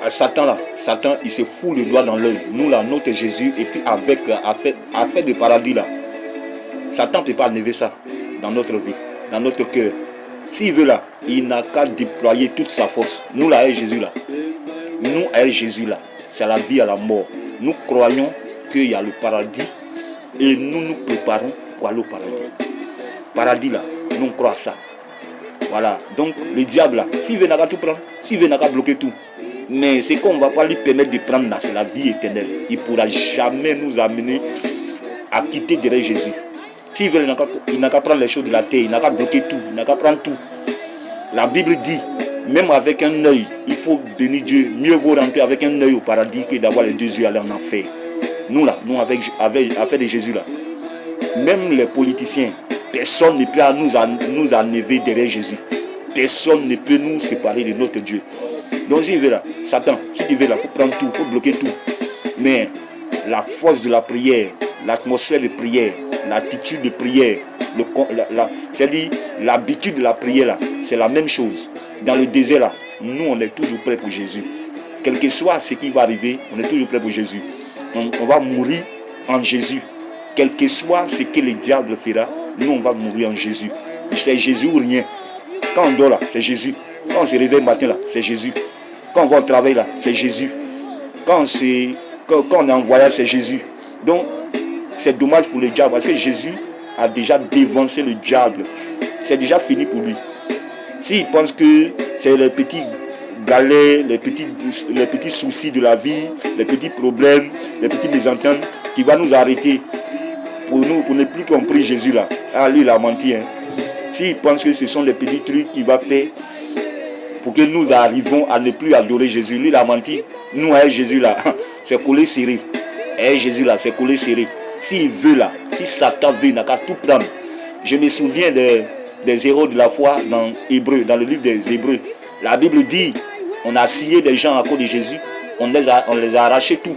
Satan là, Satan il se fout le doigt dans l'œil. Nous là, notre Jésus, et puis avec affaire de paradis là, Satan ne peut pas enlever ça dans notre vie, dans notre cœur. S'il veut là, il n'a qu'à déployer toute sa force. Nous là, avec Jésus là, nous avec Jésus là, c'est la vie à la mort. Nous croyons qu'il y a le paradis et nous nous préparons pour aller au paradis. Paradis là, nous croyons à ça. Voilà, donc le diable là, s'il veut n'a qu'à tout prendre, s'il veut n'a qu'à bloquer tout. Mais ce qu'on ne va pas lui permettre de prendre là, c'est la vie éternelle. Il ne pourra jamais nous amener à quitter derrière Jésus. S'il veut, il n'a qu'à prendre les choses de la terre, il n'a qu'à bloquer tout, il n'a qu'à prendre tout. La Bible dit, même avec un œil, il faut bénir Dieu. Mieux vaut rentrer avec un œil au paradis que d'avoir les deux yeux aller en enfer. Nous là, nous avec affaire de Jésus là, même les politiciens, personne ne peut nous enlever derrière Jésus. Personne ne peut nous séparer de notre Dieu. Donc s'il veut là, Satan, si tu veux là, il faut prendre tout, il faut bloquer tout. Mais la force de la prière, l'atmosphère de prière, l'attitude de prière, c'est-à-dire l'habitude de la prière là, c'est la même chose. Dans le désert là, nous on est toujours prêts pour Jésus. Quel que soit ce qui va arriver, on est toujours prêts pour Jésus. On va mourir en Jésus. Quel que soit ce que le diable fera, nous on va mourir en Jésus. C'est Jésus ou rien. Quand on dort là, c'est Jésus. Quand on se réveille le matin là, c'est Jésus. Quand on va au travail là, c'est Jésus. Quand on est en voyage, c'est Jésus. Donc, c'est dommage pour le diable parce que Jésus a déjà dévancé le diable. C'est déjà fini pour lui. S'il pense que c'est les petits galères, les petits soucis de la vie, les petits problèmes, les petits mésententes qui vont nous arrêter pour ne plus qu'on prie Jésus là. Ah, lui, il a menti. S'il pense que ce sont les petits trucs qu'il va faire pour que nous arrivons à ne plus adorer Jésus, lui, il a menti. Nous, avec Jésus là, c'est collé serré. Avec Jésus là, c'est collé serré. S'il veut là, si Satan veut, il n'a qu'à tout prendre. Je me souviens des héros de la foi dans le livre des Hébreux. La Bible dit, on a scié des gens à cause de Jésus, on les a arrachés tout.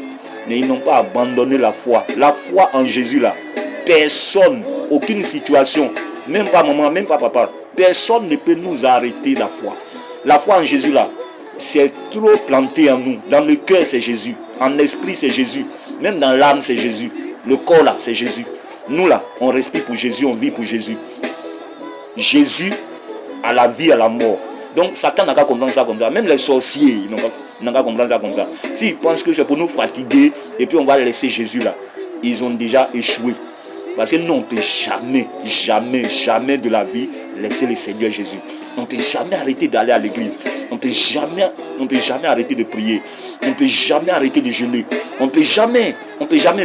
Mais ils n'ont pas abandonné la foi. La foi en Jésus là, personne, aucune situation, même pas maman, même pas papa, personne ne peut nous arrêter la foi. La foi en Jésus là, c'est trop planté en nous. Dans le cœur, c'est Jésus. En l'esprit, c'est Jésus. Même dans l'âme, c'est Jésus. Le corps là, c'est Jésus. Nous là, on respire pour Jésus, on vit pour Jésus. Jésus a la vie, à la mort. Donc Satan n'a qu'à comprendre ça comme ça. Même les sorciers, ils n'ont qu'à comprendre ça comme ça. S'ils pensent que c'est pour nous fatiguer et puis on va laisser Jésus là, ils ont déjà échoué. Parce que nous, on ne peut jamais de la vie laisser le Seigneur Jésus. On ne peut jamais arrêter d'aller à l'église. On ne peut jamais arrêter de prier. On ne peut jamais arrêter de jeûner. On ne peut jamais,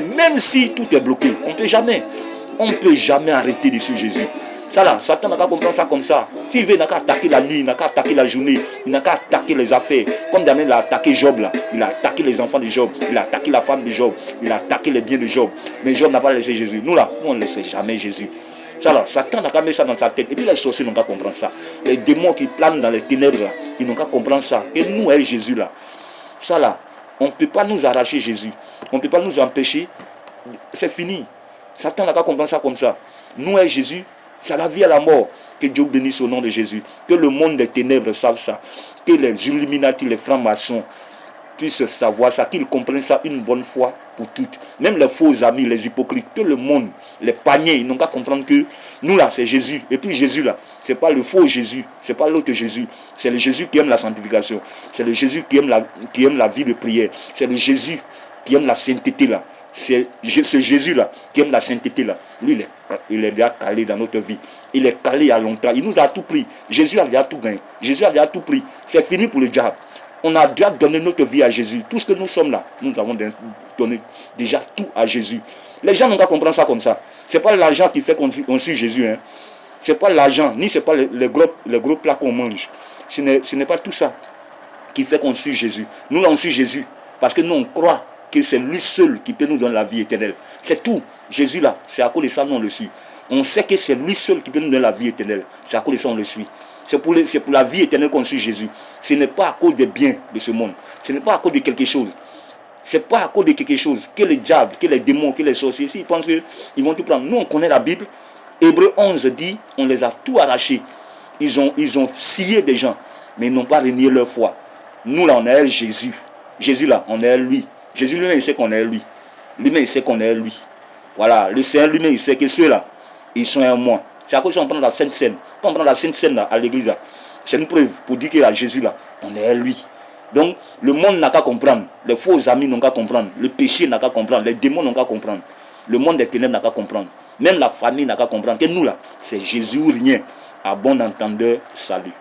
même si tout est bloqué, on ne peut jamais arrêter de suivre Jésus. Ça là, Satan n'a qu'à comprendre ça comme ça. S'il veut, il n'a qu'à attaquer la nuit, il n'a qu'à attaquer la journée, il n'a qu'à attaquer les affaires. Comme Daniel il a attaqué Job là, il a attaqué les enfants de Job, il a attaqué la femme de Job, il a attaqué les biens de Job. Mais Job n'a pas laissé Jésus. Nous là, on ne laisse jamais Jésus. Ça là, Satan n'a qu'à mettre ça dans sa tête. Et puis les sorciers n'ont qu'à comprendre ça. Les démons qui planent dans les ténèbres là, ils n'ont qu'à comprendre ça. Et nous, avec Jésus là, ça là, on ne peut pas nous arracher Jésus. On ne peut pas nous empêcher. C'est fini. Satan n'a qu'à comprendre ça comme ça. Nous, avec Jésus, c'est la vie à la mort. Que Dieu bénisse au nom de Jésus. Que le monde des ténèbres sache ça. Que les Illuminati, les francs-maçons puissent savoir ça. Qu'ils comprennent ça une bonne fois pour toutes. Même les faux amis, les hypocrites. Que le monde, les paniers, ils n'ont qu'à comprendre que nous là, c'est Jésus. Et puis Jésus là, c'est pas le faux Jésus. C'est pas l'autre Jésus. C'est le Jésus qui aime la sanctification. C'est le Jésus qui aime la vie de prière. C'est le Jésus qui aime la sainteté là. C'est ce Jésus-là qui aime la sainteté là. Lui, il est déjà calé dans notre vie. Il est calé il y a longtemps. Il nous a tout pris. Jésus a déjà tout gagné. Jésus a déjà tout pris. C'est fini pour le diable. On a déjà donné notre vie à Jésus. Tout ce que nous sommes là, nous avons donné déjà tout à Jésus. Les gens n'ont qu'à comprendre ça comme ça. Ce n'est pas l'argent qui fait qu'on suit Jésus. Ce n'est pas l'argent, ni ce n'est pas les gros plats qu'on mange. Ce n'est pas tout ça qui fait qu'on suit Jésus. Nous, là, on suit Jésus parce que nous, on croit que c'est lui seul qui peut nous donner la vie éternelle. C'est tout. Jésus là, c'est à cause de ça nous on le suit. On sait que c'est lui seul qui peut nous donner la vie éternelle. C'est à cause de ça on le suit. C'est pour la vie éternelle qu'on suit Jésus. Ce n'est pas à cause des biens de ce monde. Ce n'est pas à cause de quelque chose. Ce n'est pas à cause de quelque chose que les diables, que les démons, que les sorciers, s'ils pensent qu'ils vont tout prendre. Nous on connaît la Bible. Hébreux 11 dit, on les a tout arrachés. Ils ont scié des gens, mais ils n'ont pas renié leur foi. Nous là on est Jésus. Jésus là, on est lui. Jésus lui-même, il sait qu'on est lui. Lui-même, il sait qu'on est lui. Voilà, le Seigneur lui-même, il sait que ceux-là, ils sont un moi. C'est à cause qu'on prend la Sainte Seine. Quand on prend la Sainte Seine là, à l'église, là, c'est une preuve pour dire que là, Jésus là, on est lui. Donc, le monde n'a qu'à comprendre. Les faux amis n'ont qu'à comprendre. Le péché n'a qu'à comprendre. Les démons n'ont qu'à comprendre. Le monde des ténèbres n'a qu'à comprendre. Même la famille n'a qu'à comprendre que nous là, c'est Jésus ou rien. À bon entendeur, salut.